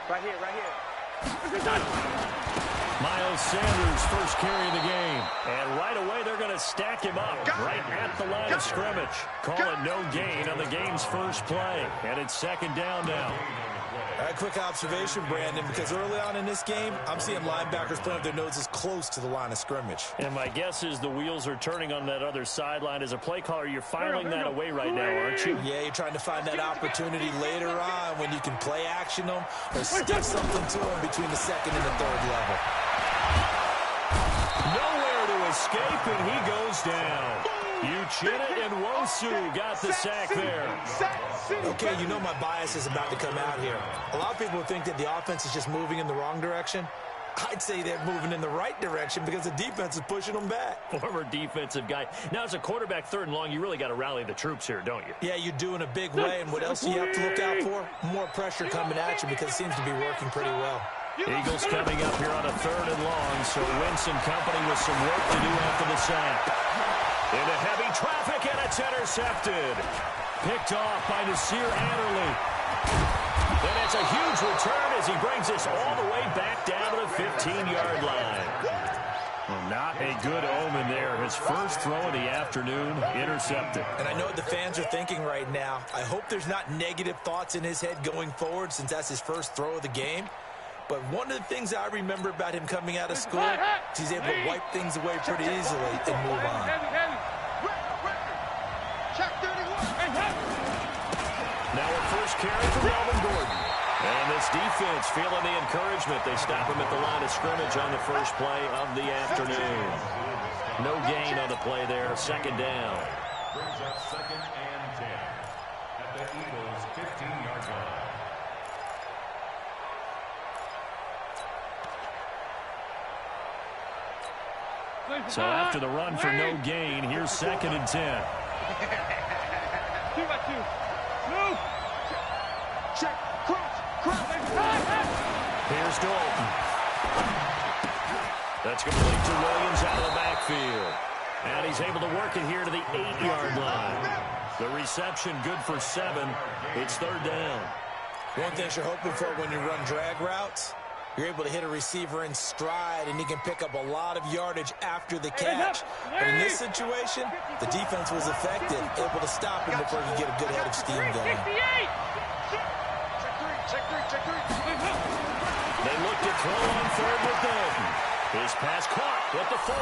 Right here, right here. Miles Sanders' first carry of the game. And right away, they're going to stack him up right at the line of scrimmage. Call it no gain on the game's first play. And it's second down now. All right, quick observation, Brandon, because early on in this game, I'm seeing linebackers playing with their noses close to the line of scrimmage. And my guess is the wheels are turning on that other sideline. As a play caller, you're filing that away right now, aren't you? Yeah, you're trying to find that opportunity later on when you can play action them or stick something to them between the second and the third level. Nowhere to escape, and he goes down. Uchenna and Nwosu got the sack there. Okay, you know my bias is about to come out here. A lot of people think that the offense is just moving in the wrong direction. I'd say they're moving in the right direction because the defense is pushing them back. Former defensive guy. Now, as a quarterback, third and long, you really got to rally the troops here, don't you? Yeah, you do in a big way, and what else do you have to look out for? More pressure coming at you because it seems to be working pretty well. Eagles coming up here on a third and long, so Wentz and company with some work to do after the sack. Into heavy traffic, and it's intercepted. Picked off by Nasir Adderley. And it's a huge return as he brings us all the way back down to the 15-yard line. Well, not a good omen there. His first throw of the afternoon, intercepted. And I know what the fans are thinking right now. I hope there's not negative thoughts in his head going forward since that's his first throw of the game. But one of the things I remember about him coming out of school is he's able to wipe things away pretty easily and move on. Now a first carry for Melvin Gordon. And this defense feeling the encouragement. They stop him at the line of scrimmage on the first play of the afternoon. No gain on the play there. Second down. Brings up second and 10 at the Eagles' 15-yard line. So after the run for no gain, here's second and 10. 2 by 2. Move. Check. Cross. Here's Dalton. That's complete to Williams out of the backfield. And he's able to work it here to the 8-yard line. The reception good for 7. It's third down. One thing you're hoping for when you run drag routes, you're able to hit a receiver in stride, and he can pick up a lot of yardage after the catch. But in this situation, the defense was effective, able to stop him before he could get a good head of steam going. They looked to throw on third with Dalton. His pass caught with the 4.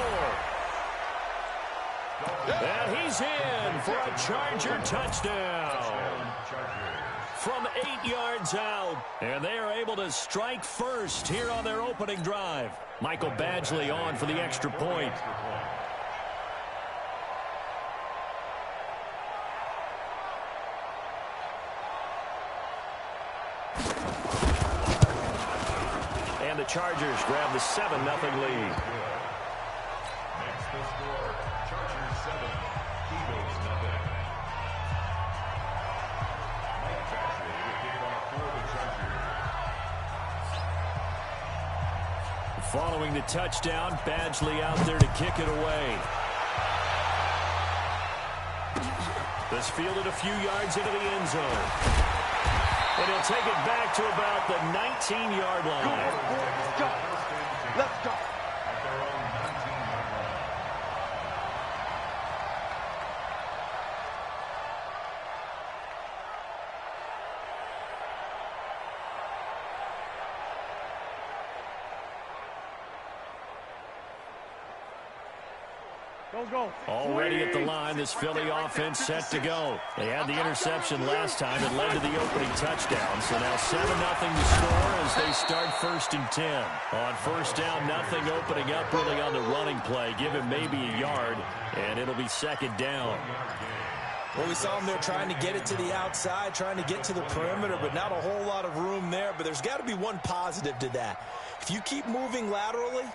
And he's in for a Charger touchdown. From 8 yards out. And they are able to strike first here on their opening drive. Michael Badgley on for the extra point. And the Chargers grab the 7-0 lead. Next the score, Chargers 7, Eagles 0. Mike Badgley will kick off for the Chargers. Following the touchdown, Badgley out there to kick it away. This fielded a few yards into the end zone. And he'll take it back to about the 19-yard line. Let's go. Let's go. At their own 19-yard line. Go. Already at the line, this Philly offense set to go. They had the interception last time. It led to the opening touchdown. So now 7-0 to score as they start first and 10. On first down, nothing opening up really on the running play. Give him maybe a yard, and it'll be second down. Well, we saw him there trying to get it to the outside, trying to get to the perimeter, but not a whole lot of room there. But there's got to be one positive to that. If you keep moving laterally,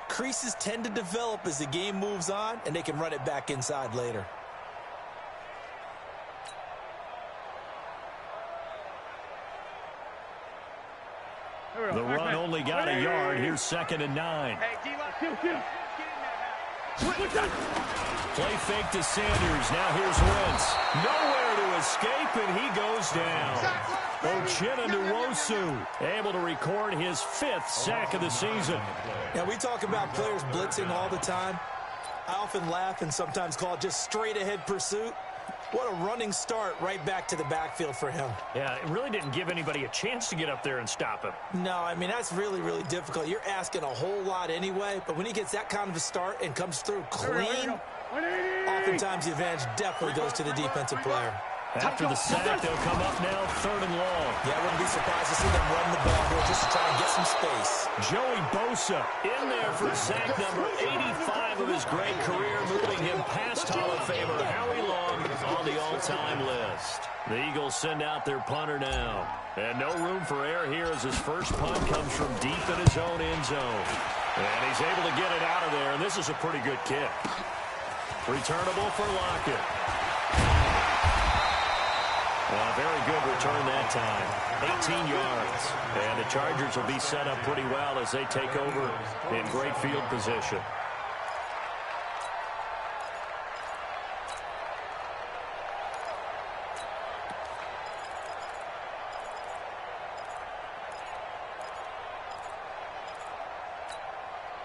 creases tend to develop as the game moves on, and they can run it back inside later. The run only got a yard. Here's second and 9. Hey, D-Lock, get in there. Play fake to Sanders. Now here's Wentz. Nowhere to escape, and he goes down. Uchenna Nwosu able to record his 5th sack of the season. Now, we talk about players blitzing all the time. I often laugh and sometimes call it just straight-ahead pursuit. What a running start right back to the backfield for him. Yeah, it really didn't give anybody a chance to get up there and stop him. No, I mean, that's really, really difficult. You're asking a whole lot anyway, but when he gets that kind of a start and comes through clean, oftentimes the advantage definitely goes to the defensive player. After the sack, they'll come up now 3rd and long. Yeah, I wouldn't be surprised to see them run the ball here just to try and get some space. Joey Bosa in there for sack number 85 of his great career, moving him past Hall of Famer Howie Long on the all-time list. The Eagles send out their punter now. And no room for error here as his first punt comes from deep in his own end zone. And he's able to get it out of there, and this is a pretty good kick. Returnable for Lockett. A very good return that time. 18 yards. And the Chargers will be set up pretty well as they take over in great field position.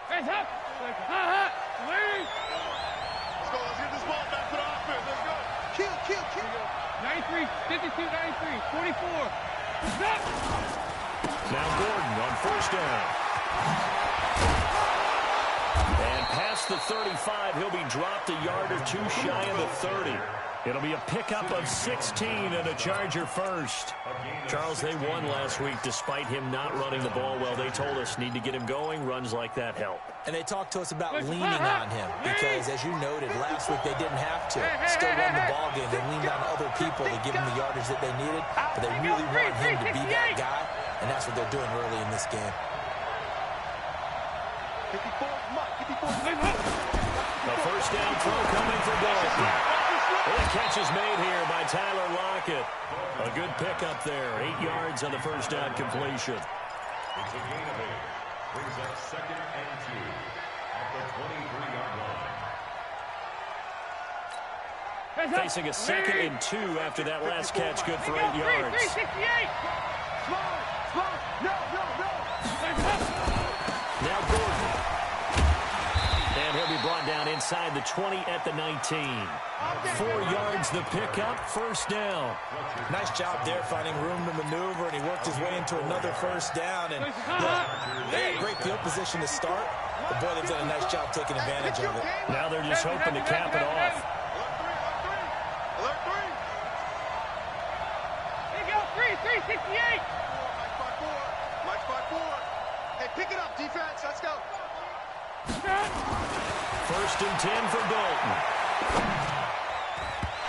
Hands up! Let's go, let's get this ball back to the offense. Let's go. Kill. 93, 52, 93, 44. Now Gordon on 1st down. And past the 35, he'll be dropped a yard or 2 shy of the 30. It'll be a pickup of 16 and a Charger first. Charles, they won last week despite him not running the ball well. They told us need to get him going. Runs like that help. And they talked to us about leaning on him because, as you noted, last week they didn't have to. Still won the ball game. They leaned on other people to give them the yardage that they needed, but they really want him to be that guy, and that's what they're doing early in this game. 54, come on, 54. The 1st down throw coming for Dalton. And the catch is made here by Tyler Lockett. A good pickup there. 8 yards on the 1st down completion. It's a gain of 8. Brings up 2nd and 2 at the 23-yard line. Facing a 2nd and 2 after that last catch, good for 8 yards. 368. Slide. No. Now Gordon. And he'll be brought down inside the 20 at the 19. 4 yards the pickup, 1st down. Nice job there finding room to maneuver, and he worked his way into another 1st down. And they had great field position to start, but boy, they've done a nice job taking advantage of it. Now they're just hoping to cap it off. Alert 3. Here you go, 368. Mike 5-4. Hey, pick it up, defense. Let's go. 1st and 10 for Dalton.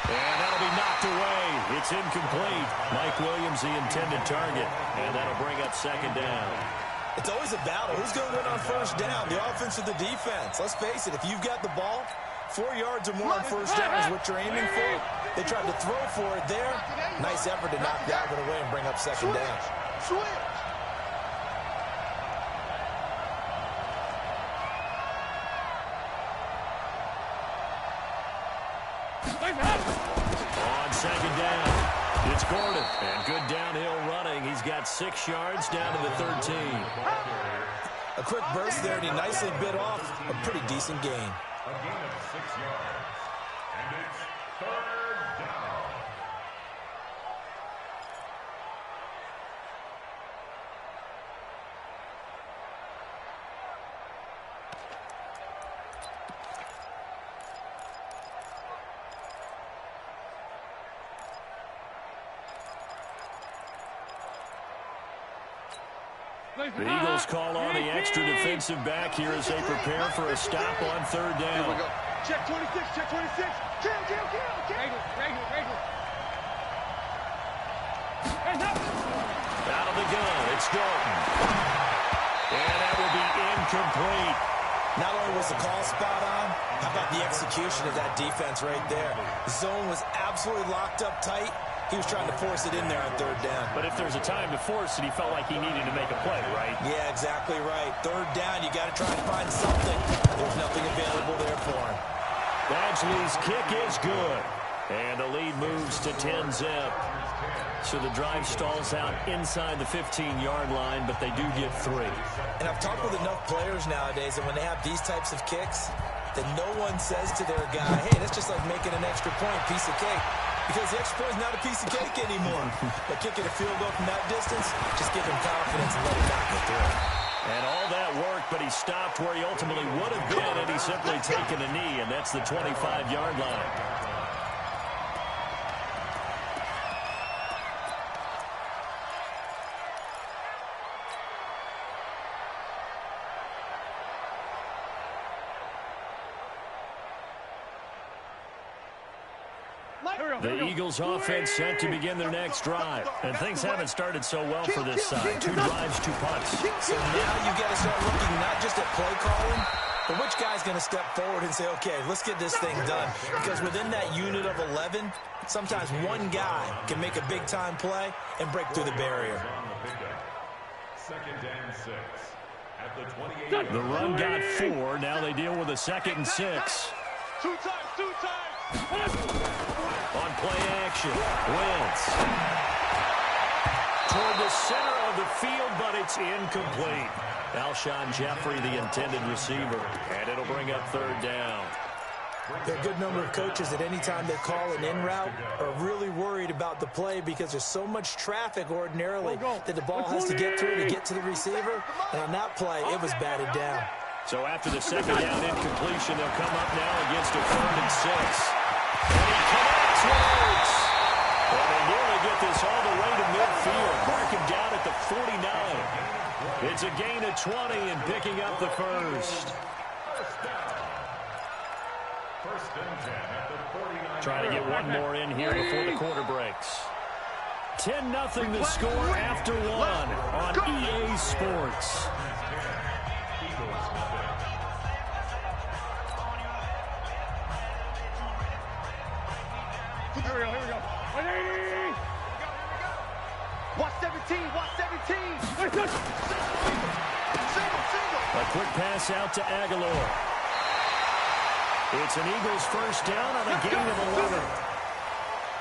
And that'll be knocked away. It's incomplete. Mike Williams, the intended target. And that'll bring up 2nd down. It's always a battle. Who's going to win on 1st down, the offense or the defense? Let's face it, if you've got the ball, 4 yards or more on 1st down is what you're aiming for. They tried to throw for it there. Nice effort to knock that one away and bring up 2nd down. Switch. On 2nd down, it's Gordon. And good downhill running. He's got 6 yards down to the 13. A quick burst there, and he nicely bit off a pretty decent gain. A gain of 6 yards. And it's 3rd down. The Eagles call on the extra defensive back here as they prepare for a stop on 3rd down. Here we go. Check 26, check 26. Kill. Regular. Hands up. Out of the gun, it's Dalton. And that will be incomplete. Not only was the call spot on, how about the execution of that defense right there? The zone was absolutely locked up tight. He was trying to force it in there on 3rd down. But if there's a time to force it, he felt like he needed to make a play, right? Yeah, exactly right. 3rd down, you got to try and find something. There's nothing available there for him. Badgley's kick is good. And the lead moves to 10-zip. So the drive stalls out inside the 15-yard line, but they do get 3. And I've talked with enough players nowadays that when they have these types of kicks, that no one says to their guy, hey, that's just like making an extra point, piece of cake. Because the extra point is not a piece of cake anymore. But kicking a field goal from that distance, just give him confidence and let him not get through it. And all that worked, but he stopped where he ultimately would have been had he simply taken a knee, and that's the 25-yard line. The Eagles offense set to begin their next drive. And things haven't started so well for this side. 2 drives, 2 punts. So now you got to start looking not just at play calling, but which guy's going to step forward and say, okay, let's get this thing done. Because within that unit of 11, sometimes one guy can make a big-time play and break through the barrier. Second and 6. At the 28. The run got 4. Now they deal with a 2nd and 6. 2 times. On play action, Wentz. Toward the center of the field, but it's incomplete. Alshon Jeffrey, the intended receiver, and it'll bring up 3rd down. There are a good number of coaches at any time they call an in route are really worried about the play because there's so much traffic ordinarily that the ball has to get through to get to the receiver. And on that play, it was batted down. So after the 2nd down incompletion, they'll come up now against a 3rd and 6. And he connects with Ertz. And they nearly get this all the way to midfield. Mark him down at the 49. It's a gain of 20 and picking up the first. First and 10 at the 49. Trying to get one more in here before the quarter breaks. 10-0 the score after 1 on EA Sports. Here we go. 180. Watch 17. A quick pass out to Aguilar. It's an Eagles first down on a gain of 11.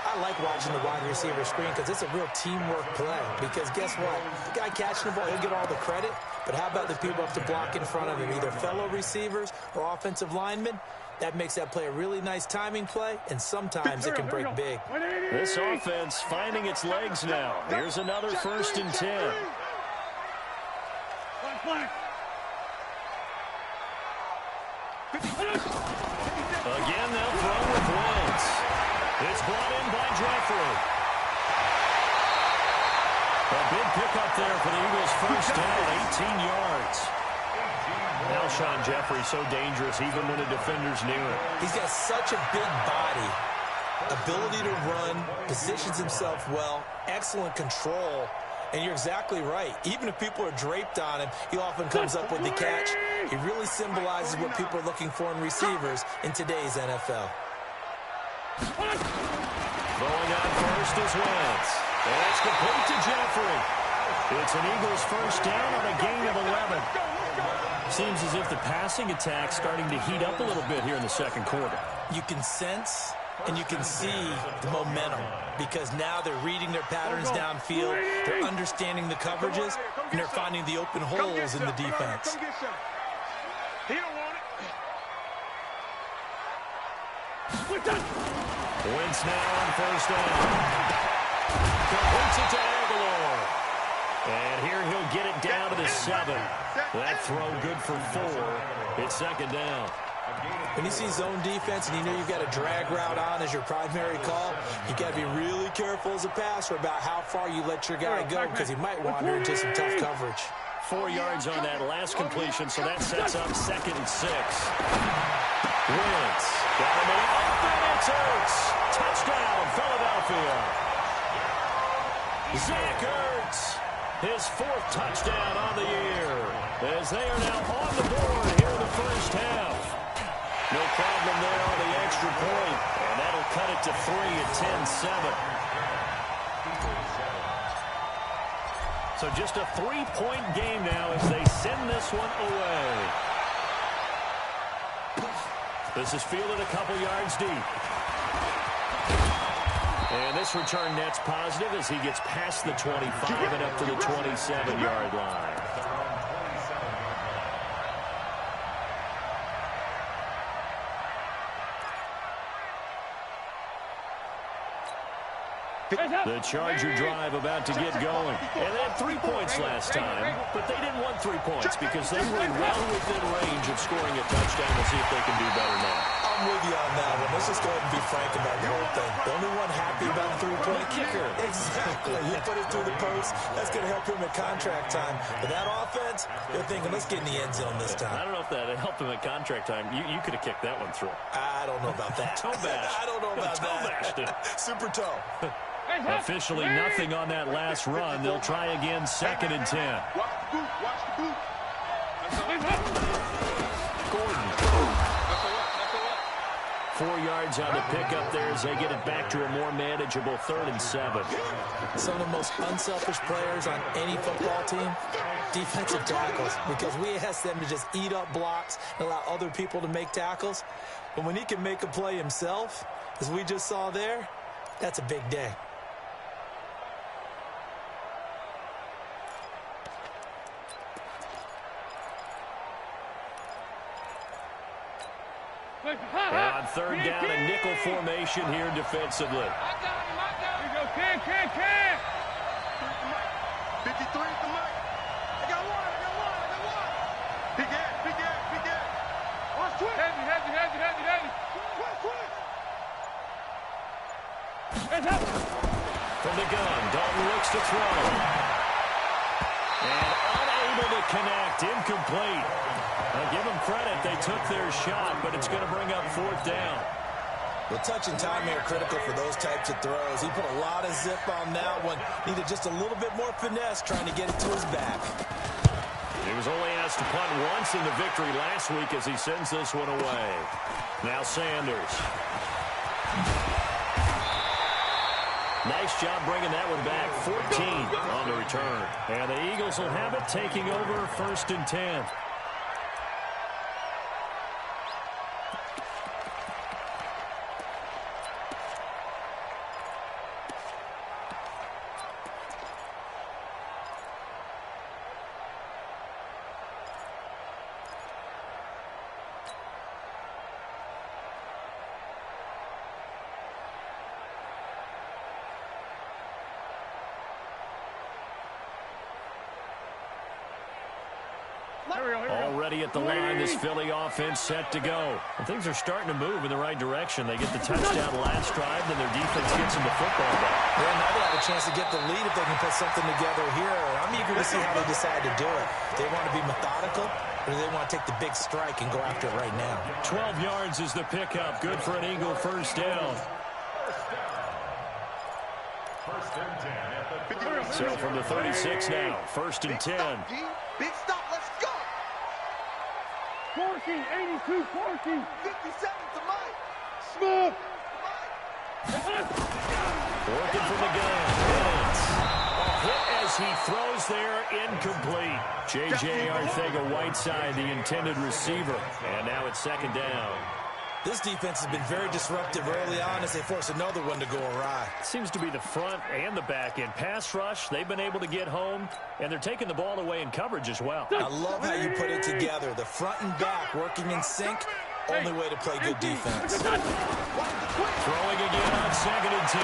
I like watching the wide receiver screen because it's a real teamwork play. Because guess what? The guy catching the ball, he'll get all the credit. But how about the people up to block in front of him, either fellow receivers or offensive linemen? That makes that play a really nice timing play, and sometimes it can break big. This offense finding its legs now. Here's another 1st and 10. Again, they'll throw with Wentz. It's brought in by Jeffrey. A big pickup there for the Eagles' first down, 18 yards. Alshon Jeffrey so dangerous even when a defender's near him. He's got such a big body, ability to run, positions himself well, excellent control, and you're exactly right. Even if people are draped on him, he often comes up with the catch. He really symbolizes what people are looking for in receivers in today's NFL. Throwing on first is Wentz. And it's complete to Jeffrey. It's an Eagles first down on a gain of 11. Seems as if the passing attack's starting to heat up a little bit here in the 2nd quarter. You can sense and you can see the momentum because now they're reading their patterns downfield, they're understanding the coverages, and they're finding the open holes in the defense. He don't want it. Wentz now on first down. Completes it to Aguilar. And here he'll get it down to the 7. That throw good for 4. It's 2nd down. When you see zone defense and you know you've got a drag route on as your primary call, you got to be really careful as a passer about how far you let your guy go because he might wander into some tough coverage. 4 yards on that last completion, so that sets up 2nd and 6. Wentz got him in open. It's Ertz. Touchdown, Philadelphia. Zach Ertz, his 4th touchdown on the year, as they are now on the board here in the first half. No problem there on the extra point, and that'll cut it to 3 at 10-7. So just a 3-point game now as they send this one away. This is fielded a couple yards deep. And this return net's positive as he gets past the 25 and up to the 27-yard line. The Charger drive about to get going. And they had 3 points last time, but they didn't want 3 points because they were well within range of scoring a touchdown. We'll see if they can do better now. I'm with you on that one. Let's just go ahead and be frank about the whole thing. The only one happy about the three-point kicker. Exactly. You put it through the post. That's going to help him at contract time. But that offense, they're thinking, let's get in the end zone this time. I don't know if that helped him at contract time. You could have kicked that one through. I don't know about that. Toe bash. I don't know about toe that. Bashed it. Super toe. Officially nothing on that last run. They'll try again, 2nd and 10. Watch the boot. Watch the boot. Gordon. 4 yards on the pickup there as they get it back to a more manageable 3rd and 7. Some of the most unselfish players on any football team, defensive tackles, because we ask them to just eat up blocks and allow other people to make tackles. But when he can make a play himself, as we just saw there, that's a big day. And on 3rd down, a nickel formation here defensively. Here you go, Cam. 53 at the mic. I got one. Big ass. Watch twist. Heavy. Twist. From the gun, Dalton looks to throw. And unable to connect, incomplete. I'll give them credit, they took their shot, but it's going to bring up 4th down. Well, touch and time here critical for those types of throws. He put a lot of zip on that one. Needed just a little bit more finesse trying to get it to his back. He was only asked to punt once in the victory last week as he sends this one away. Now Sanders. Nice job bringing that one back. 14 on the return. And the Eagles will have it, taking over 1st and 10. Already at the line, this Philly offense set to go. And things are starting to move in the right direction. They get the touchdown last drive, then their defense gets them the football back. Yeah, now they have a chance to get the lead if they can put something together here. I'm eager to see how they decide to do it. They want to be methodical, or do they want to take the big strike and go after it right now? 12 yards is the pickup. Good for an Eagle 1st down. So from the 36 now, 1st and 10. Big stop, let's go. 14, 82, 14. 57 to Mike. Smooth. Working from the gun. A hit as he throws there, incomplete. J.J. Arcega-Whiteside, the intended receiver. And now it's 2nd down. This defense has been very disruptive early on as they force another one to go awry. Seems to be the front and the back end. Pass rush, they've been able to get home, and they're taking the ball away in coverage as well. I love how you put it together. The front and back working in sync, only way to play good defense. Throwing again on 2nd and 10.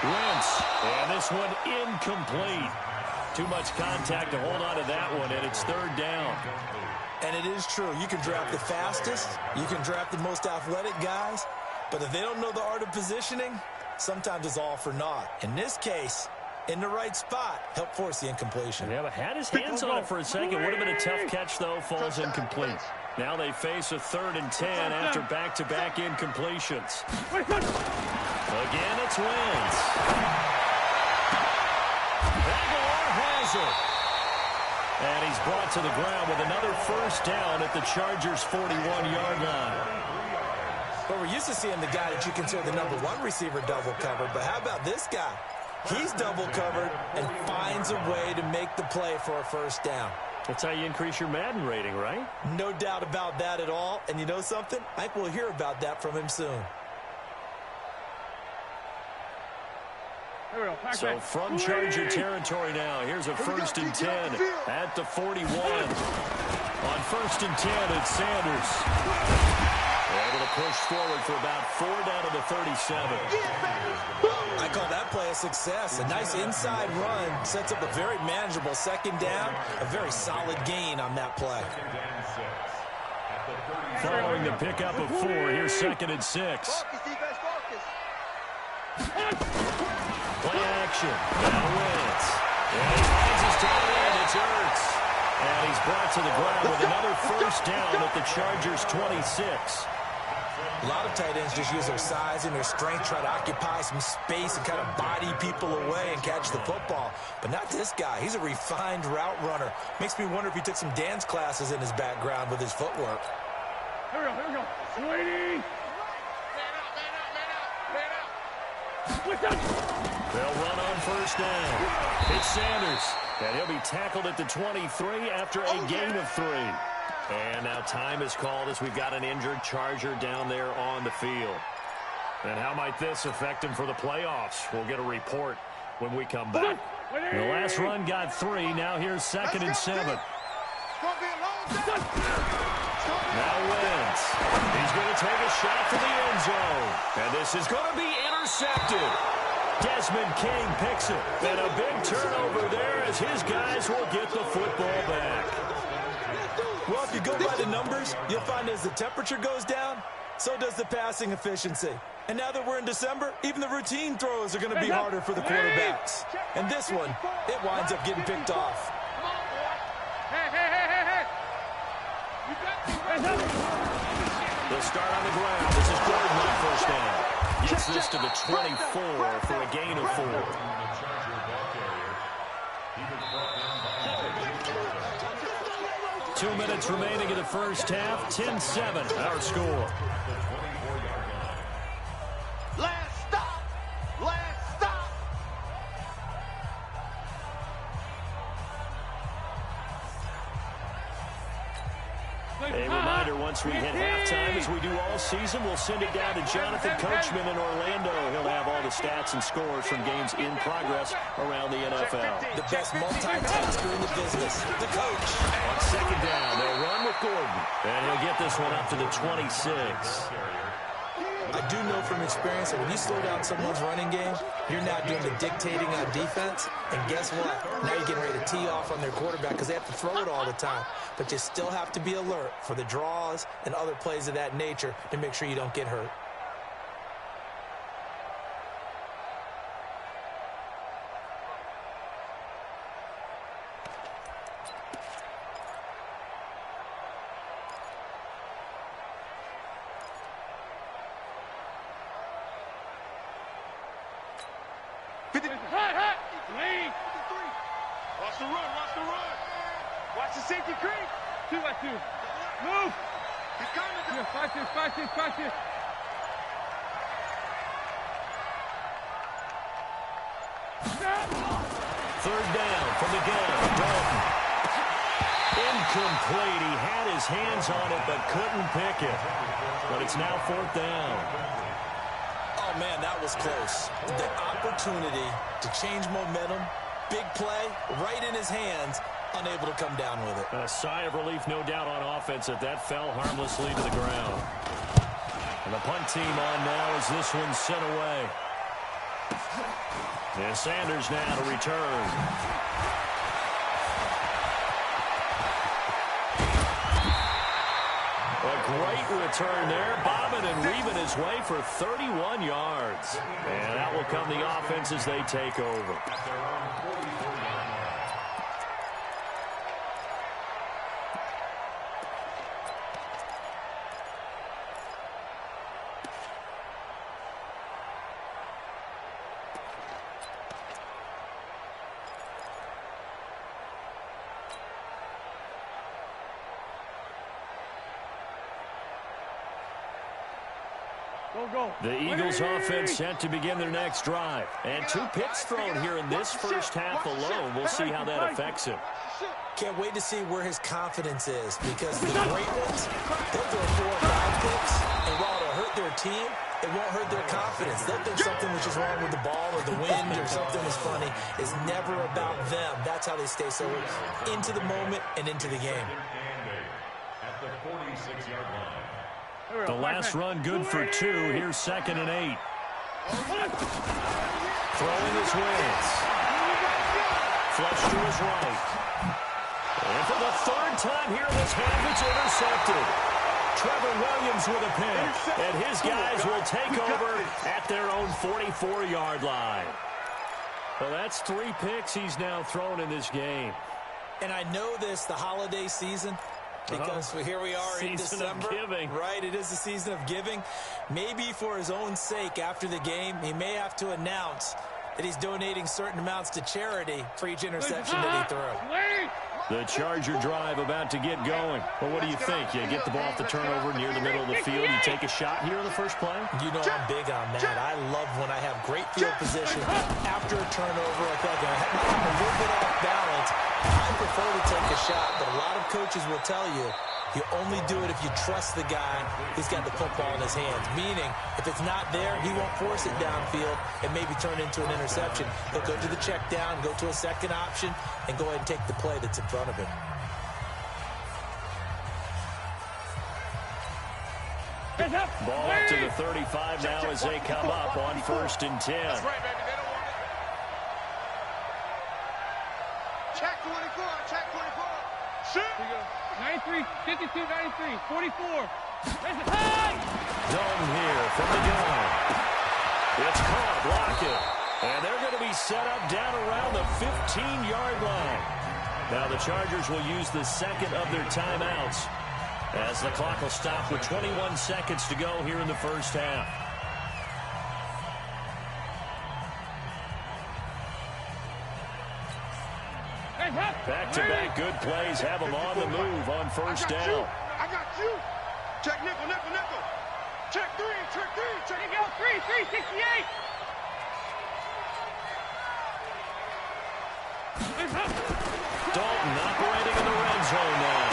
Wentz, and this one incomplete. Too much contact to hold on to that one, and it's 3rd down. And it is true. You can draft the fastest. You can draft the most athletic guys. But if they don't know the art of positioning, sometimes it's all for naught. In this case, in the right spot, help force the incompletion. Yeah, but had his hands on it for a second. Would have been a tough catch, though. Falls incomplete. Now they face a 3rd and 10 after back-to-back incompletions. Again, it's Wentz. Aguilar has it. And he's brought to the ground with another 1st down at the Chargers' 41-yard line. Well, we're used to seeing the guy that you consider the #1 receiver double covered, but how about this guy? He's double covered and finds a way to make the play for a 1st down. That's how you increase your Madden rating, right? No doubt about that at all. And you know something? I think we'll hear about that from him soon. So from Charger territory now, here's a 1st and 10 at the 41. On 1st and 10, it's Sanders. Able to push forward for about 4 down to the 37. I call that play a success. A nice inside run sets up a very manageable 2nd down. A very solid gain on that play. Following the pickup of 4, here's 2nd and 6. Play action. Now Wentz. And he finds his tight end. It's Ertz. And he's brought to the ground with another 1st down at the Chargers' 26. A lot of tight ends just use their size and their strength, try to occupy some space and kind of body people away and catch the football. But not this guy. He's a refined route runner. Makes me wonder if he took some dance classes in his background with his footwork. Here we go. Sweetie. They'll run on 1st down. It's Sanders. And he'll be tackled at the 23 after a gain of 3. And now time is called as we've got an injured Charger down there on the field. And how might this affect him for the playoffs? We'll get a report when we come back. The last run got 3. Now here's 2nd and 7. Now Wentz. He's going to take a shot for the end zone. And this is going to be intercepted. Desmond King picks it. And a big turnover there as his guys will get the football back. Well, if you go by the numbers, you'll find as the temperature goes down, so does the passing efficiency. And now that we're in December, even the routine throws are going to be harder for the quarterbacks. And this one, it winds up getting picked off. They'll start on the ground. This is Gordon on 1st down. Gets this to the 24 for a gain of 4. 2 minutes remaining in the 1st half. 10-7, our score. Last stop. Last stop. A reminder, once we hit halftime, as we do all season, we'll send it down to Jonathan Coachman in Orlando. He'll have all the stats and scores from games in progress around the NFL. The best multitasker in the business, the coach. On 2nd down, they'll run with Gordon. And he'll get this one up to the 26. I do know from experience that when you slow down someone's running game, you're now doing the dictating on defense. And guess what? Now you're getting ready to tee off on their quarterback because they have to throw it all the time. But you still have to be alert for the draws and other plays of that nature to make sure you don't get hurt. Watch the run, watch the run. Watch the safety creep. 2 by 2. Move. He's coming. 5-6, 5-6, 5-6. Third down from the gun. Dalton. Incomplete. He had his hands on it but couldn't pick it. But it's now 4th down. Oh, man, that was close. The opportunity to change momentum, big play, right in his hands, unable to come down with it. A sigh of relief, no doubt, on offense that that fell harmlessly to the ground. And the punt team on now as this one's sent away. And Sanders now to return. A great return there, bobbing and weaving his way for 31 yards. And that will come the offense as they take over. The Eagles offense set to begin their next drive. And 2 picks thrown here in this first half alone. We'll see how that affects him. Can't wait to see where his confidence is, because the great ones, they'll throw 4 or 5 picks, and while it'll hurt their team, it won't hurt their confidence. They'll think something which is wrong with the ball or the wind or something is funny. It's never about them. That's how they stay so into the moment and into the game. At the 46-yard line. The last run good for 2. Here's 2nd and 8. Throwing his wins. Flush to his right. And for the 3rd time here in this half, it's intercepted. Trevor Williams with a pick, and his guys will take over at their own 44-yard line. Well, that's 3 picks he's now thrown in this game. And I know this, the holiday season, because here we are in December. Season of giving. Right, it is the season of giving. Maybe for his own sake, after the game, he may have to announce that he's donating certain amounts to charity for each interception that he threw. The Charger drive about to get going. Well, what do you think? You get the ball off the turnover near the middle of the field. You take a shot here in the first play? You know I'm big on that. I love when I have great field position after a turnover. I feel like I'm a little bit off balance. I prefer to take a shot, but a lot of coaches will tell you you only do it if you trust the guy who's got the football in his hands. Meaning, if it's not there, he won't force it downfield and maybe turn into an interception. He'll go to the check down, go to a second option, and go ahead and take the play that's in front of him. Ball up to the 35 now as they come up on 1st and 10. That's right, baby. They don't want it. Check 24. Check 24. Shoot. 93, 52, 93, 44. That's high. Zone here from the gun. It's caught, block it. And they're going to be set up down around the 15-yard line. Now the Chargers will use the 2nd of their timeouts as the clock will stop with 21 seconds to go here in the first half. Back-to-back good plays have them on the move on 1st down. I got you. Check nickel, nickel, nickel. Check 3, check 3, check it out. 3, 68. Dalton operating in the red zone now.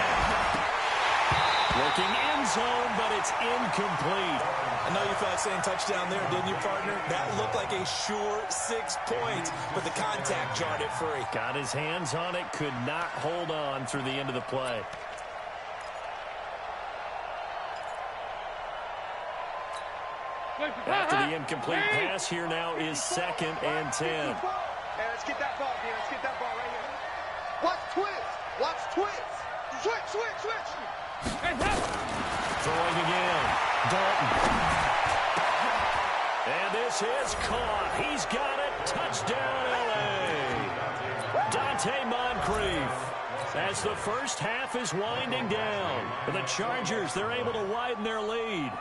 Looking end zone, but it's incomplete. I know you felt like saying touchdown there, didn't you, partner? That looked like a sure 6 points, but the contact jarred it free. Got his hands on it, could not hold on through the end of the play. After the incomplete pass, here now is 2nd and 10. Hey, let's get that ball, man. Let's get that ball right here. Watch twist. Watch twist. Switch, switch, switch. Throwing again. Dalton. And this is caught. He's got it. Touchdown, L.A. Dante Moncrief. As the first half is winding down, the Chargers, they're able to widen their lead.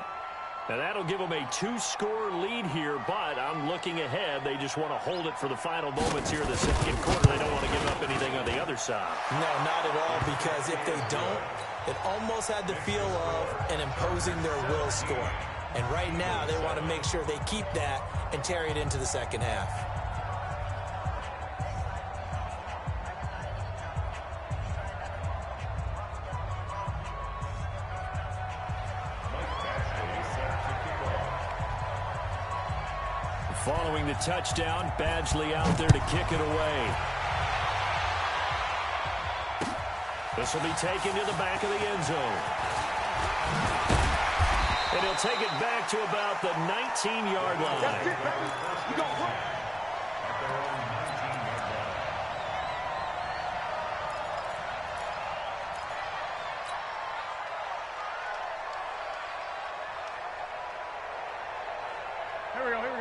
And that'll give them a 2-score lead here, but I'm looking ahead. They just want to hold it for the final moments here in the 2nd quarter. They don't want to give up anything on the other side. No, not at all, because if they don't, it almost had the feel of an imposing their will score. And right now, they want to make sure they keep that and carry it into the 2nd half. Following the touchdown, Badgley out there to kick it away. This will be taken to the back of the end zone. And he'll take it back to about the 19-yard line. That's it, baby. You got one.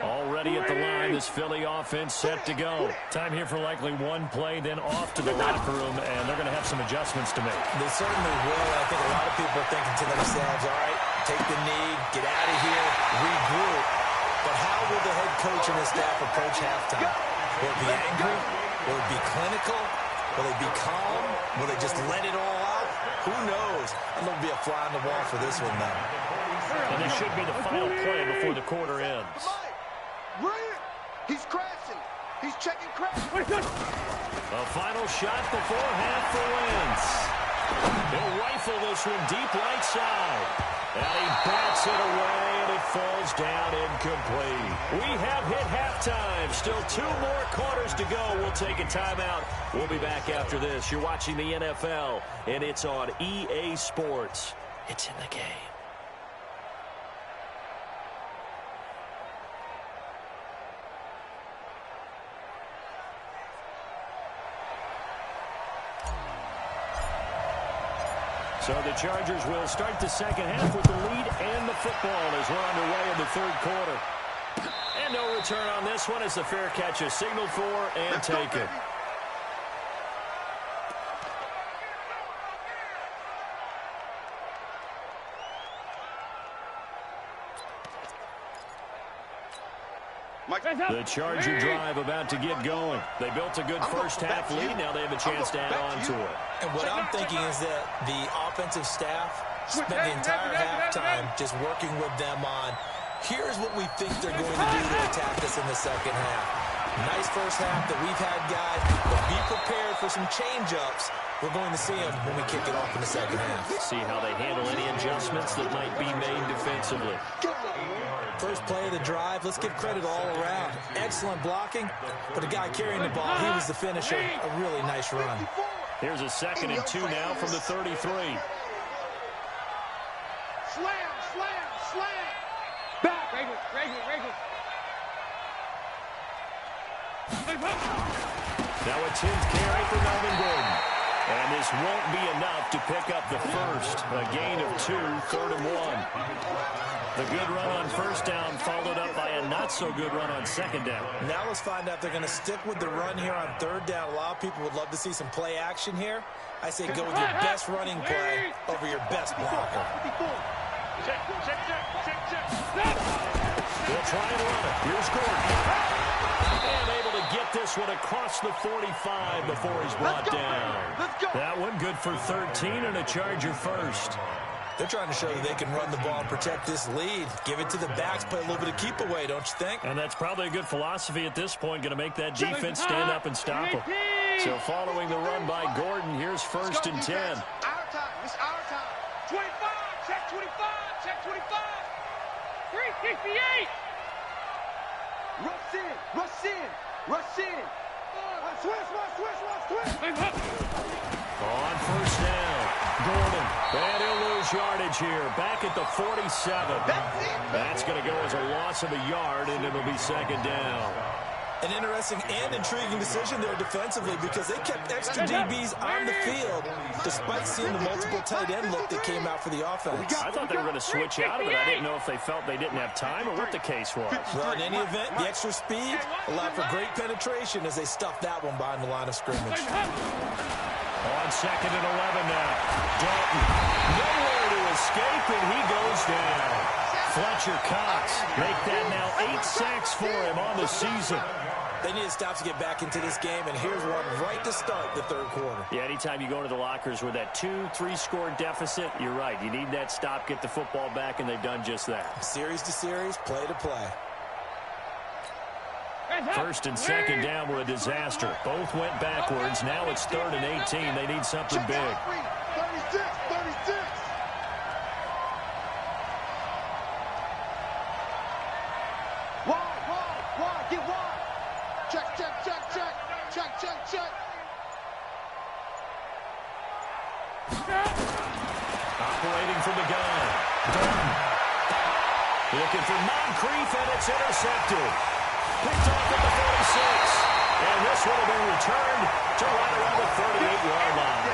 Already at the line, this Philly offense set to go. Time here for likely one play, then off to the locker room, and they're going to have some adjustments to make. They certainly will. I think a lot of people are thinking to themselves, all right, take the knee, get out of here, regroup. But how will the head coach and his staff approach halftime? Will it be angry? Will it be clinical? Will they be calm? Will they just let it all out? Who knows? I'm going to be a fly on the wall for this one, though. And this should be the final play before the quarter ends. He's crashing. He's checking crash. A final shot before half for Wentz. He'll rifle this one deep right side. And he bats it away, and it falls down incomplete. We have hit halftime. Still 2 more quarters to go. We'll take a timeout. We'll be back after this. You're watching the NFL, and it's on EA Sports. It's in the game. So the Chargers will start the second half with the lead and the football as we're underway in the third quarter. And no return on this one as the fair catch is signaled for and taken. The Charger drive about to get going. They built a good first half lead. Now they have a chance to add on to it. And what I'm thinking is that the offensive staff spent the entire halftime just working with them on, here's what we think they're going to do to attack us in the second half. Nice first half that we've had, guys, but be prepared for some change-ups. We're going to see them when we kick it off in the second half. See how they handle any adjustments that might be made defensively. First play of the drive, let's give credit all around. Excellent blocking, but the guy carrying the ball, he was the finisher. A really nice run. Here's a 2nd and 2 now from the 33. Slam, slam, slam. Back. Regular. Now a 10th carry for Melvin Gordon. And this won't be enough to pick up the first. A gain of 2, 3rd and 1. The good run on first down followed up by a not-so-good run on second down. Now let's find out if they're going to stick with the run here on third down. A lot of people would love to see some play action here. I say go with your best running play over your best blocker. Check. They'll try and run it. Here's Gordon. And able to get this one across the 45 before he's brought down. That one good for 13 and a Charger first. They're trying to show that they can run the ball and protect this lead. Give it to the backs, play a little bit of keep away, don't you think? And that's probably a good philosophy at this point, going to make that defense stand up and stop them. So following the run by Gordon, here's 1st and 10. Our time. It's our time. 25. Check 25. 368. Rush in. Switch. On first down, Gordon. And he'll lose yardage here. Back at the 47. That's going to go as a loss of a yard, and it'll be 2nd down. An interesting and intriguing decision there defensively because they kept extra DBs on the field despite seeing the multiple tight end look that came out for the offense. I thought they were going to switch out of it. I didn't know if they felt they didn't have time or what the case was. Well, in any event, the extra speed allowed for great penetration as they stuffed that one behind the line of scrimmage. On 2nd and 11 now. Dalton nowhere to escape, and he goes down. Fletcher Cox make that now 8 sacks for him on the season. They need to stop to get back into this game, and here's one right to start the third quarter. Yeah, anytime you go into the lockers with that 2-3 score deficit, you're right. You need that stop, get the football back, and they've done just that. Series to series, play to play. 1st and 2nd down were a disaster. Both went backwards. Now it's 3rd and 18. They need something big. 36. Wide. Get wide. Check. Operating from the gun. Dalton. Looking for Moncrief, and it's intercepted. Picked off at the 46. And this one will be returned to right around the 38-yard line.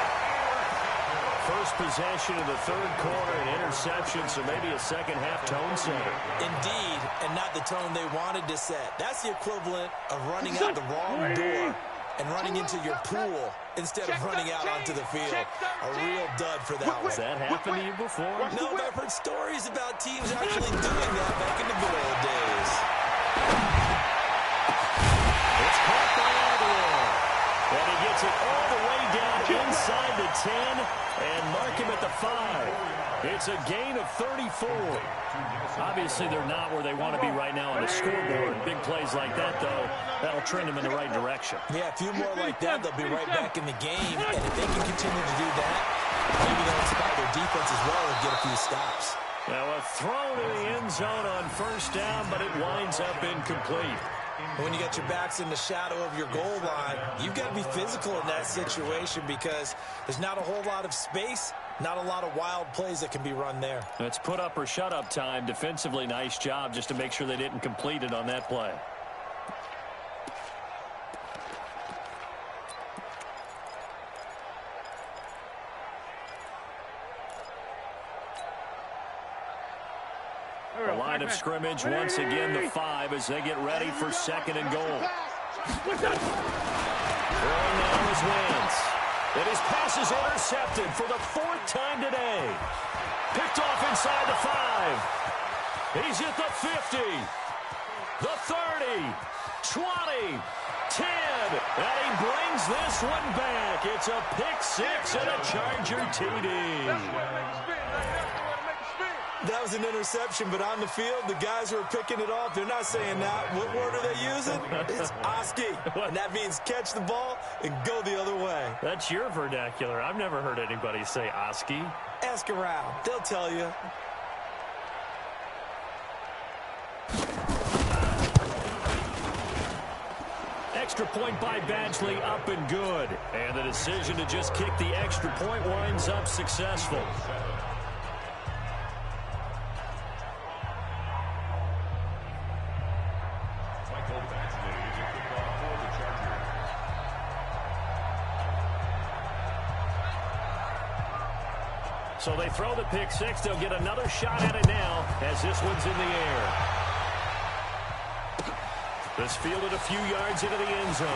First possession of the third quarter, an interception, so maybe a second-half tone setter. Indeed, and not the tone they wanted to set. That's the equivalent of running out the wrong door and running into your pool instead of running out onto the field. A real dud for that one. Has that happened to you before? No, but I've heard stories about teams actually doing that back in the good old days. It's caught by Aguilar. And he gets it all the way down inside the 10 and mark him at the 5. It's a gain of 34 34. Obviously, they're not where they want to be right now on the scoreboard. Big plays like that, though, that'll trend them in the right direction. Yeah, a few more like that, they'll be right back in the game. And if they can continue to do that, maybe they'll inspire their defense as well and get a few stops. Now a throw to the end zone on first down, but it winds up incomplete. When you got your backs in the shadow of your goal line, you've got to be physical in that situation because there's not a whole lot of space, not a lot of wild plays that can be run there. It's put up or shut up time. Defensively, nice job just to make sure they didn't complete it on that play. The line of scrimmage once again the 5 as they get ready for second and goal. Throwing now is Wentz. And his pass is intercepted for the 4th time today. Picked off inside the 5. He's at the 50. The 30. 20. 10. And he brings this one back. It's a pick 6 and a Charger TD. That was an interception, but on the field, the guys who are picking it off, they're not saying that. What word are they using? It's Oski. And that means catch the ball and go the other way. That's your vernacular. I've never heard anybody say Oski. Ask around. They'll tell you. Extra point by Badgley, up and good. And the decision to just kick the extra point winds up successful. So they throw the pick 6. They'll get another shot at it now as this one's in the air. This fielded a few yards into the end zone.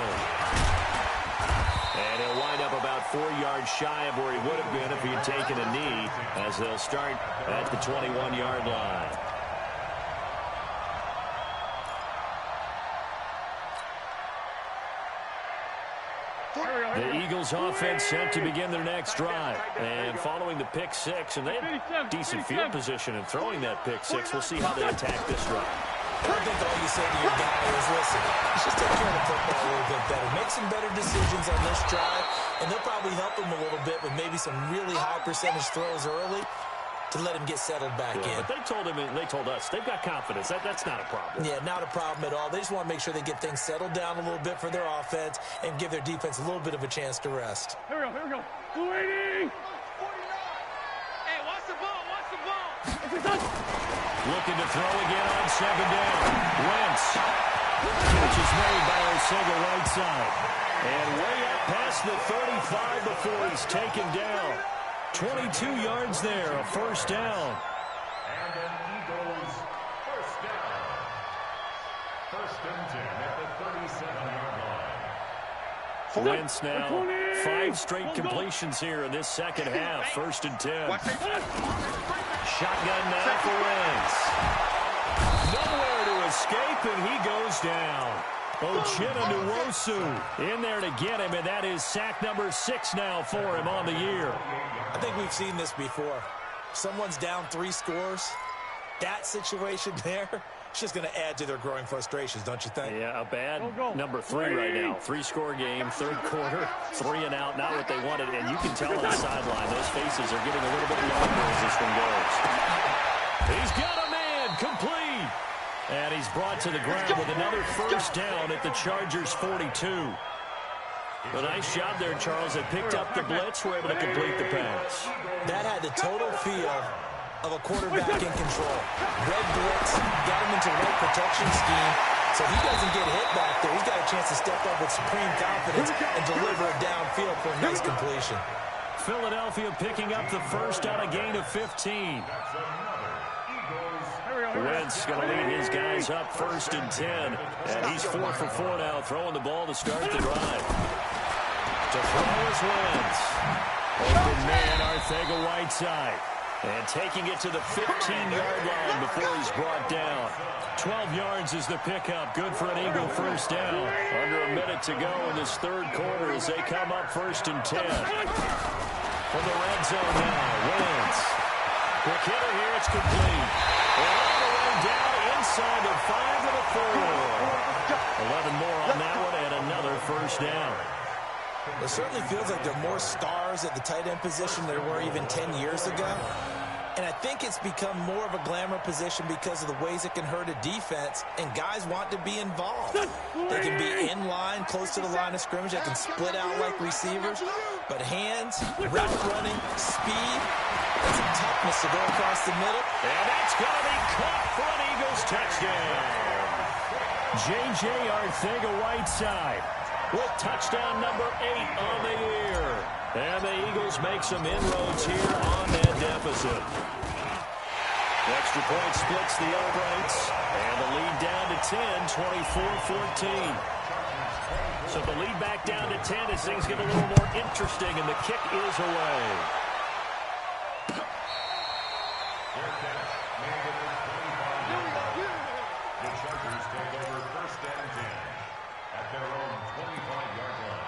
And he'll wind up about 4 yards shy of where he would have been if he had taken a knee as they'll start at the 21-yard line. The Eagles offense set to begin their next drive. And following the pick 6, and they had decent field position in throwing that pick 6. We'll see how they attack this drive. I think all you say to your guy is, listen, let's just take care of the football a little bit better. Make some better decisions on this drive, and they'll probably help him a little bit with maybe some really high percentage throws early to let him get settled back in. But they told him, and they told us, they've got confidence. That's not a problem. Yeah, not a problem at all. They just want to make sure they get things settled down a little bit for their offense and give their defense a little bit of a chance to rest. Here we go. 280. Hey, watch the ball. Looking to throw again on 2nd down. Wentz. Catch is made by Arcega right side. And way up past the 35 before he's taken down. 22 yards there, a 1st down. And an Eagles 1st down. 1st and 10 at the 37-yard line. Wentz now, 5 straight completions here in this second half. 1st and 10. Shotgun now for Wentz. Nowhere to escape, and he goes down. Uchenna Nwosu in there to get him, and that is sack number 6 now for him on the year. I think we've seen this before. Someone's down 3 scores. That situation there, it's just going to add to their growing frustrations, don't you think? Yeah, a bad number 3 right now. 3-score game, 3rd quarter, 3 and out, not what they wanted. And you can tell on the sideline, those faces are getting a little bit longer as this one goes. He's got a man, complete. And he's brought to the ground with another 1st down at the Chargers' 42. A nice job there, Charles. They picked up the blitz, were able to complete the pass. That had the total feel of a quarterback in control. Red blitz, got him into the right protection scheme, so he doesn't get hit back there. He's got a chance to step up with supreme confidence and deliver it downfield for a nice completion. Philadelphia picking up the 1st on a gain of 15. Wentz going to lead his guys up 1st and 10. And he's 4 for 4 now, throwing the ball to start the drive. To throw is Wentz. Open man, Arcega-Whiteside. And taking it to the 15-yard line before he's brought down. 12 yards is the pickup. Good for an Eagle 1st down. Under a minute to go in this 3rd quarter as they come up 1st and 10. From the red zone now, Wentz. Quick hitter here at Pitch complete. And all the way down inside the 5 to the 4. 11 more on that one and another first down. It certainly feels like there are more stars at the tight end position than there were even 10 years ago. And I think it's become more of a glamour position because of the ways it can hurt a defense, and guys want to be involved. They can be in line, close to the line of scrimmage. They can split out like receivers. But hands, route running, speed, and some toughness to go across the middle. And that's going to be caught for an Eagles touchdown. J.J. Arcega-Whiteside with touchdown number 8 on the year. And the Eagles make some inroads here on that deficit. Extra point splits the uprights. And the lead down to 10, 24-14. So the lead back down to 10 as things get a little more interesting, and the kick is away. The Chargers take over first and 10 at their own 25-yard line.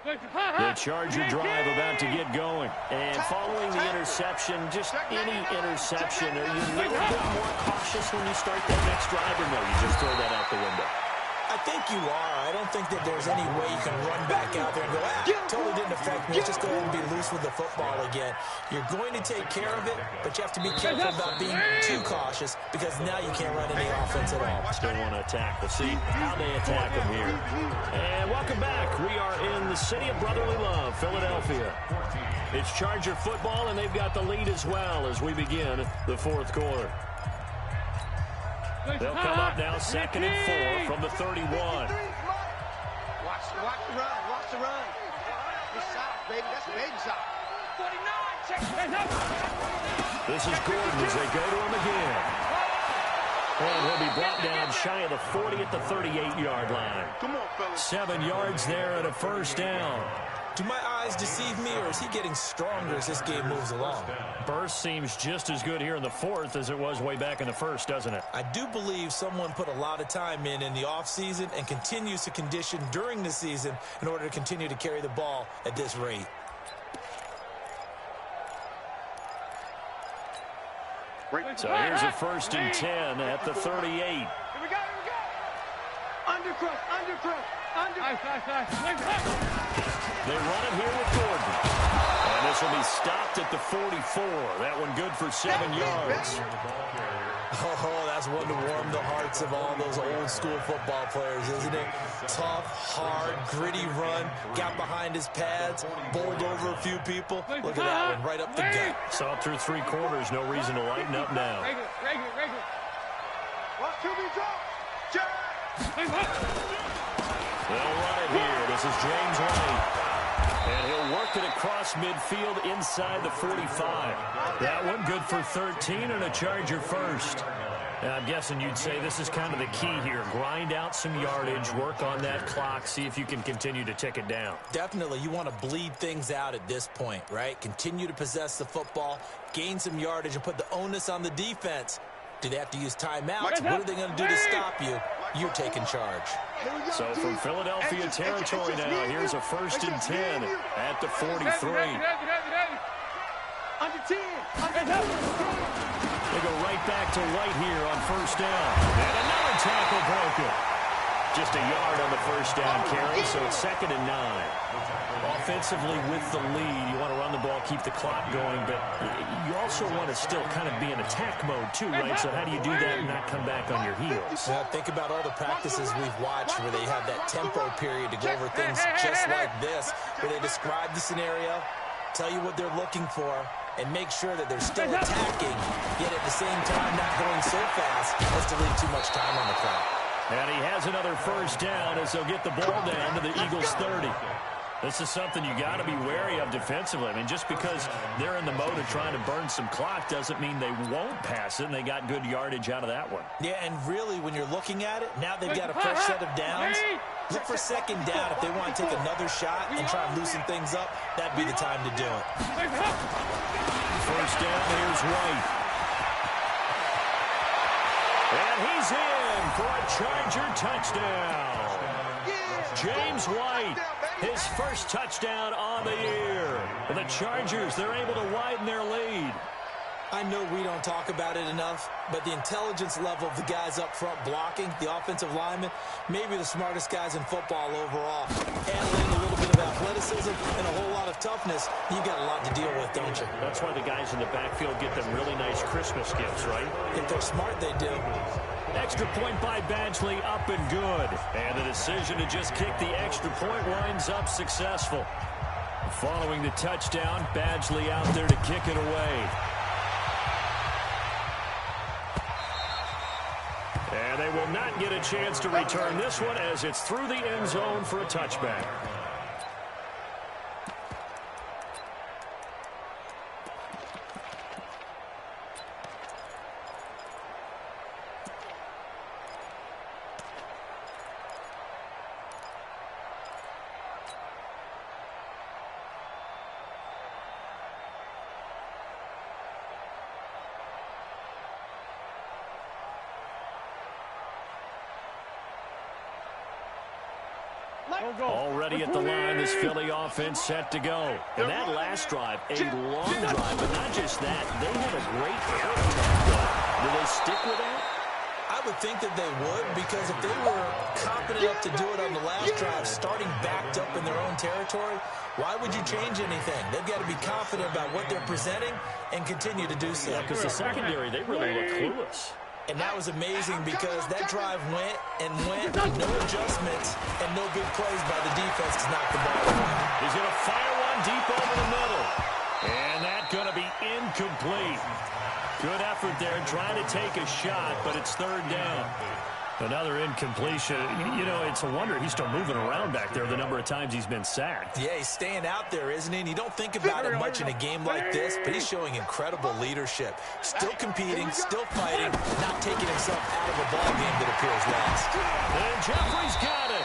The Charger drive about to get going. And following the interception, just any interception, are you a little bit more cautious when you start that next drive, or no, you just throw that out the window? I think you are. I don't think that there's any way you can run back out there and go, totally didn't affect me. Let's just go ahead and be loose with the football again. You're going to take care of it, but you have to be careful about being too cautious because now you can't run any offense at all. Still want to attack. We'll see how they attack them here. And welcome back. We are in the city of brotherly love, Philadelphia. It's Charger football, and they've got the lead as well as we begin the fourth quarter. They'll come up now, 2nd and 4 from the 31. Watch the run. Watch the run. Good shot, baby. That's a baby shot. 49. Check. This is Gordon as they go to him again. And he'll be brought down shy of the 40 at the 38-yard line. Come on, fellas. 7 yards there and a first down. Do my eyes deceive me, or is he getting stronger as this game moves along? Burst seems just as good here in the fourth as it was way back in the first, doesn't it? I do believe someone put a lot of time in the offseason and continues to condition during the season in order to continue to carry the ball at this rate. So here's a 1st and 10 at the 38. Here we go. Undercrush. They run it here with Gordon. And this will be stopped at the 44. That one good for 7 yards. Oh, that's one to warm the hearts of all those old school football players, isn't it? Tough, hard, gritty run, got behind his pads, bowled over a few people. Look at that one, right up the gut. Saw through 3 quarters, no reason to lighten up now. Regular. Watch QB drop. Check. They'll run it here. This is James White. And he'll work it across midfield inside the 45. That one good for 13 and a Charger first. And I'm guessing you'd say this is kind of the key here. Grind out some yardage, work on that clock, see if you can continue to tick it down. Definitely, you want to bleed things out at this point, right? Continue to possess the football, gain some yardage, and put the onus on the defense. Do they have to use timeouts? What are they going to do to stop you? You're taking charge. So from Philadelphia territory now, here's a 1st and 10 at the 43. Under 10. They go right back to White here on 1st down. And another tackle broken. Just a yard on the 1st down carry, so it's 2nd and 9. Offensively with the lead, you want to run the ball, keep the clock going, but you also want to still kind of be in attack mode too, right? So how do you do that and not come back on your heels? Now, think about all the practices we've watched where they have that tempo period to go over things just like this, where they describe the scenario, tell you what they're looking for, and make sure that they're still attacking, yet at the same time not going so fast as to leave too much time on the clock. And he has another 1st down as they'll get the ball down to the Eagles 30. This is something you got to be wary of defensively. I mean, just because they're in the mode of trying to burn some clock doesn't mean they won't pass it, and they got good yardage out of that one. Yeah, and really, when you're looking at it, now they've got a fresh set of downs. Look for 2nd down. If they want to take another shot and try and loosen things up, that'd be the time to do it. 1st down, here's White. And he's in for a Charger touchdown. James White, his first touchdown on the year. The Chargers, they're able to widen their lead. I know we don't talk about it enough, but the intelligence level of the guys up front blocking, the offensive linemen, maybe the smartest guys in football overall. Handling a little bit of athleticism and a whole lot of toughness, you've got a lot to deal with, don't you? That's why the guys in the backfield get them really nice Christmas gifts, right? If they're smart, they do. Extra point by Badgley, up and good. And the decision to just kick the extra point winds up successful. Following the touchdown, Badgley out there to kick it away. And they will not get a chance to return this one as it's through the end zone for a touchback. Already at the line, this Philly offense set to go. And that last drive, a long drive, but not just that. They had a great air attack. Do they stick with that? I would think that they would, because if they were confident enough to do it on the last drive, starting backed up in their own territory, why would you change anything? They've got to be confident about what they're presenting and continue to do so. Yeah, because the secondary, they really look clueless. And that was amazing because that drive went, no adjustments, and no big plays by the defense to knock the ball away. He's going to fire one deep over the middle. And that's going to be incomplete. Good effort there trying to take a shot, but it's third down. Another incompletion. You know, it's a wonder he's still moving around back there the number of times he's been sacked. Yeah, he's staying out there, isn't he? And you don't think about it much in a game like this, but he's showing incredible leadership. Still competing, still fighting, not taking himself out of a ball game that appears lost. And Jeffrey's got it.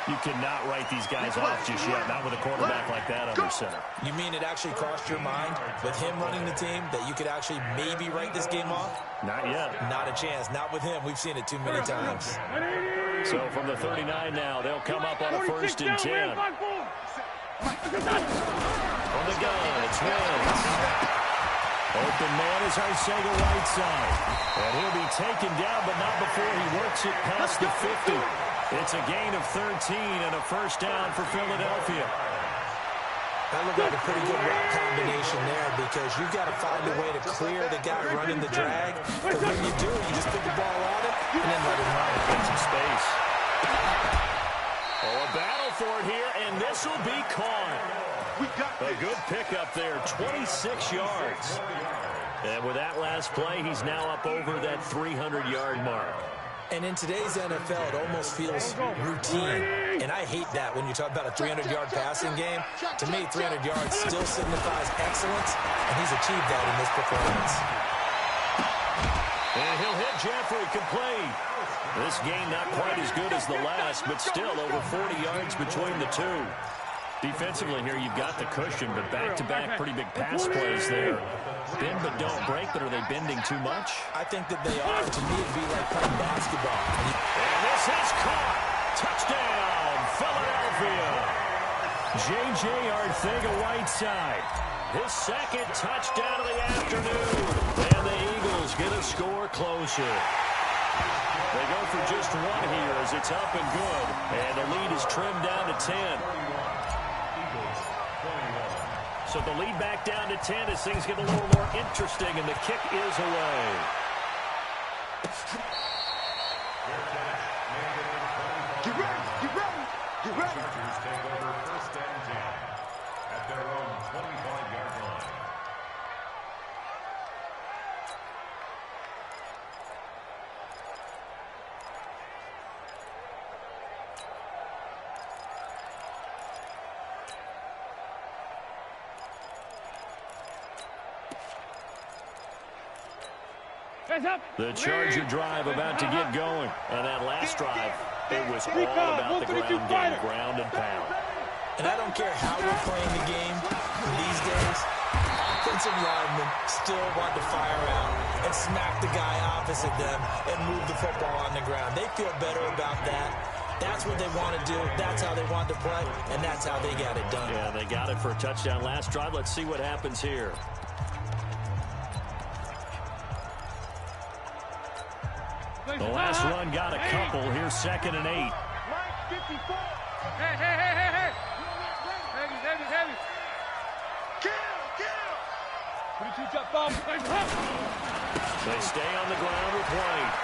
You cannot write these guys off just yet, not with a quarterback like that under center. You mean it actually crossed your mind with him running the team that you could actually maybe write this game off? Not yet. Not a chance. Not with him. We've seen it too many times. So from the 39 now, they'll come up on a 1st and 10. From the gun, it's Wentz. Open man is Arcega-Whiteside. And he'll be taken down, but not before he works it past the 50. It's a gain of 13 and a first down for Philadelphia. That looked like a pretty good route combination there because you've got to find a way to clear the guy running the drag. Because when you do, you just put the ball on it and then let him run. Get some space. Oh, a battle for it here, and this will be caught. A good pickup there, 26 yards. And with that last play, he's now up over that 300-yard mark. And in today's NFL, it almost feels routine. And I hate that when you talk about a 300-yard passing game. To me, 300 yards still signifies excellence, and he's achieved that in this performance. And he'll hit Jeffrey, complete. This game not quite as good as the last, but still over 40 yards between the two. Defensively here, you've got the cushion, but back-to-back pretty big pass plays there. Bend but don't break, but are they bending too much? I think that they are. To me, it'd be like playing basketball. And this is caught. Touchdown, Philadelphia. J.J. Arcega-Whiteside. His second touchdown of the afternoon. And the Eagles get a score closer. They go for just one here as it's up and good. And the lead is trimmed down to 10. So the lead back down to 10 as things get a little more interesting, and the kick is away. Get ready, get ready, get ready. Chargers take over 1st and 10 at their own 25-yard line. The Charger drive about to get going. And that last drive, it was all about the ground game, ground and pound. And I don't care how we're playing the game these days, offensive linemen still want to fire out and smack the guy opposite them and move the football on the ground. They feel better about that. That's what they want to do. That's how they want to play, and that's how they got it done. Yeah, they got it for a touchdown last drive. Let's see what happens here. The last run got a couple. Here's 2nd and 8. Mike 54. Hey. Heavy. Kill. 22 jump bomb. They stay on the ground with White.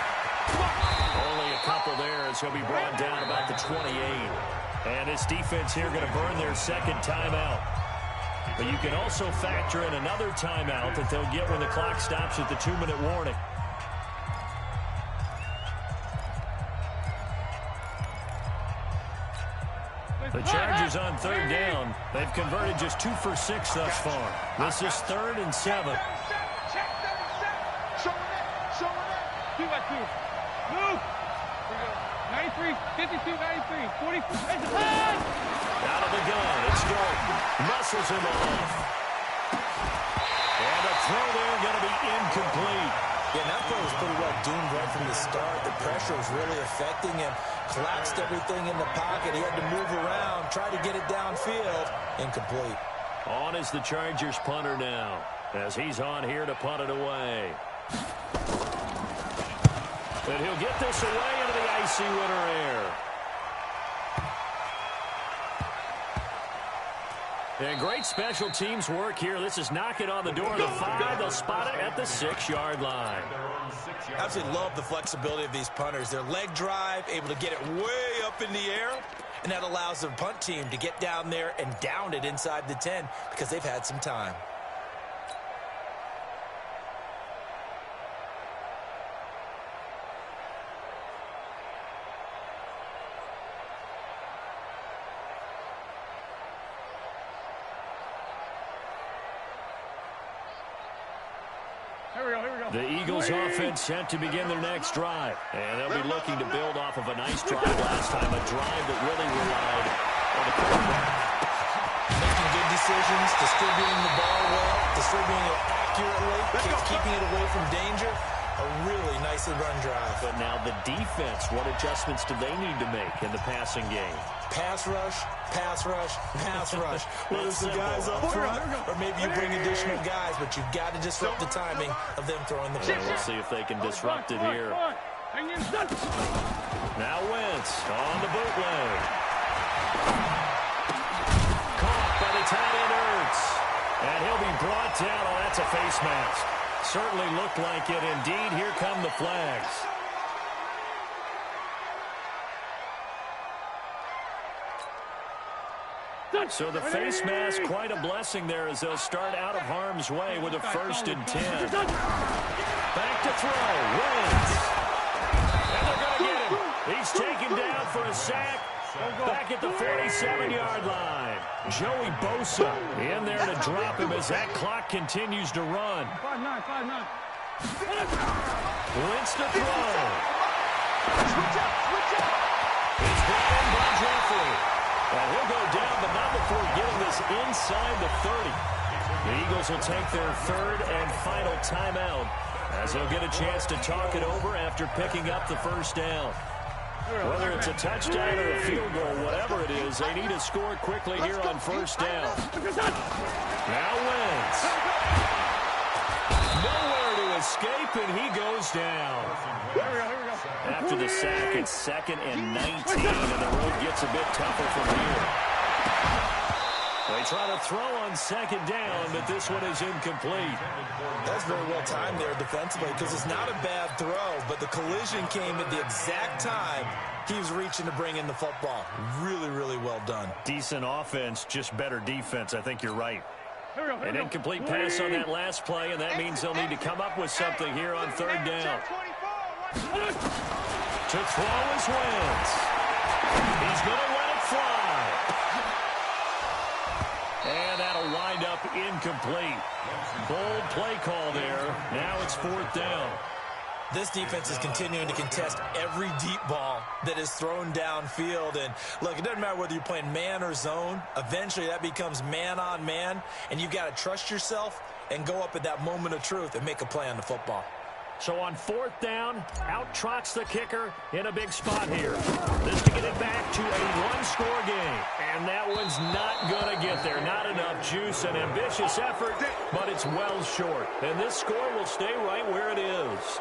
Only a couple there. It's going to be brought down about the 28. And this defense here going to burn their second timeout. But you can also factor in another timeout that they'll get when the clock stops at the 2-minute warning. The Chargers on 3rd down. They've converted just 2 for 6 thus far. This is 3rd and 7. Two by two. Move. 93, 52, 93, 40. Out of the gun. It's Dalton. Muscles him off. And a throw there going to be incomplete. Yeah, and that play was pretty well doomed right from the start. The pressure was really affecting him. Collapsed everything in the pocket. He had to move around, try to get it downfield. Incomplete. On is the Chargers punter now, as he's on here to punt it away. And he'll get this away into the icy winter air. And great special teams work here. This is knocking on the door of the 5. They'll spot it at the 6-yard line. Absolutely love the flexibility of these punters. Their leg drive, able to get it way up in the air, and that allows the punt team to get down there and down it inside the 10 because they've had some time. The Eagles offense set to begin their next drive. And they'll be looking to build off of a nice drive last time, a drive that really relied on the quarterback. Making good decisions, distributing the ball well, distributing it accurately, keeping it away from danger. A really nicely run drive. But now the defense, what adjustments do they need to make in the passing game? Pass rush, pass rush, pass rush. Whether it's the guys up front or maybe you bring additional guys, but you've got to disrupt the timing of them throwing the ball. We'll see if they can disrupt it here. Now Wentz on the bootleg. Caught by the tight end Ertz. And he'll be brought down. Oh, that's a face mask. Certainly looked like it. Indeed, here come the flags. So the face mask, quite a blessing there as they'll start out of harm's way with a 1st and 10. Back to throw. Wentz. And they're going to get him. He's taken down for a sack. Back at the 47-yard line. Joey Bosa in there to drop him as that clock continues to run. 5-9. Wentz to throw. It's brought in by Jeffrey. And he'll go down, but not before getting this inside the 30. The Eagles will take their 3rd and final timeout as they'll get a chance to talk it over after picking up the 1st down. Whether it's a touchdown or a field goal, whatever it is, they need to score quickly here on 1st down. Now Wentz. Nowhere to escape, and he goes down. After the sack, it's 2nd and 19, and the road gets a bit tougher from here. They try to throw on 2nd down, but this one is incomplete. That's very well timed there defensively because it's not a bad throw, but the collision came at the exact time he was reaching to bring in the football. Really, really well done. Decent offense, just better defense. I think you're right. An incomplete pass on that last play, and that means they'll need to come up with something here on 3rd down. To throw is Wentz. He's going to let it fly. And that'll wind up incomplete. Bold play call there. Now it's 4th down. This defense is continuing to contest every deep ball that is thrown downfield. And look, it doesn't matter whether you're playing man or zone. Eventually that becomes man on man, and you've got to trust yourself and go up at that moment of truth and make a play on the football. So on 4th down, out trots the kicker in a big spot here. This to get it back to a one-score game. And that one's not going to get there. Not enough juice and ambitious effort, but it's well short. And this score will stay right where it is.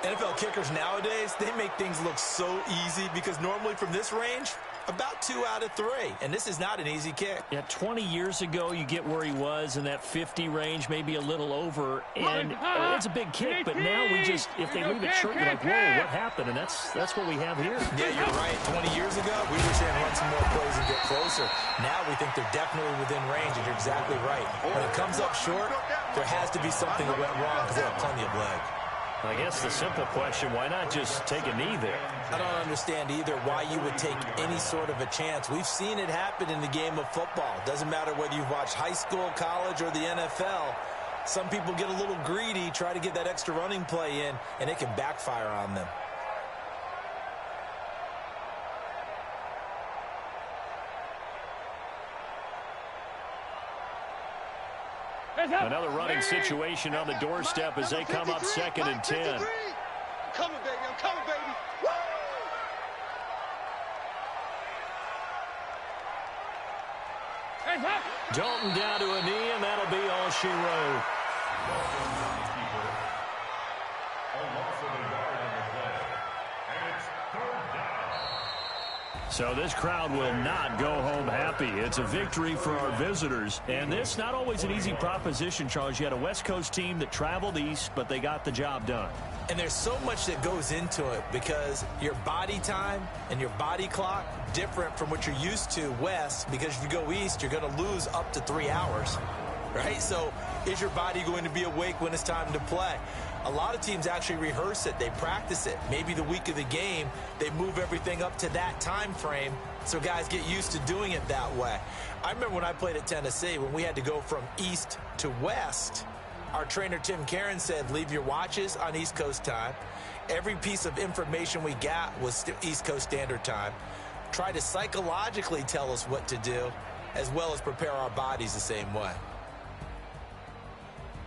NFL kickers nowadays, they make things look so easy because normally from this range, about 2 out of 3. And this is not an easy kick. Yeah, 20 years ago, you get where he was in that 50 range, maybe a little over. And it's a big kick, but now we just, if they leave it short, you're like, whoa, what happened? And that's what we have here. Yeah, you're right. 20 years ago, we were saying run some more plays and get closer. Now we think they're definitely within range, and you're exactly right. When it comes up short, there has to be something that went wrong because they have plenty of leg. I guess the simple question, why not just take a knee there? I don't understand either why you would take any sort of a chance. We've seen it happen in the game of football. Doesn't matter whether you've watched high school, college, or the NFL. Some people get a little greedy, try to get that extra running play in, and it can backfire on them. Another running situation on the doorstep as they come up 2nd and 10. I'm coming, baby. I'm coming, baby. Woo! Dalton down to a knee, and that'll be all she wrote. So this crowd will not go home happy. It's a victory for our visitors. And this not always an easy proposition, Charles. You had a West Coast team that traveled east, but they got the job done. And there's so much that goes into it because your body time and your body clock different from what you're used to west, because if you go east, you're going to lose up to 3 hours, right? So is your body going to be awake when it's time to play? A lot of teams actually rehearse it. They practice it. Maybe the week of the game, they move everything up to that time frame so guys get used to doing it that way. I remember when I played at Tennessee, when we had to go from east to west, our trainer Tim Karen said, leave your watches on East Coast time. Every piece of information we got was East Coast Standard Time. Try to psychologically tell us what to do, as well as prepare our bodies the same way.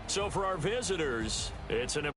So for our visitors, it's an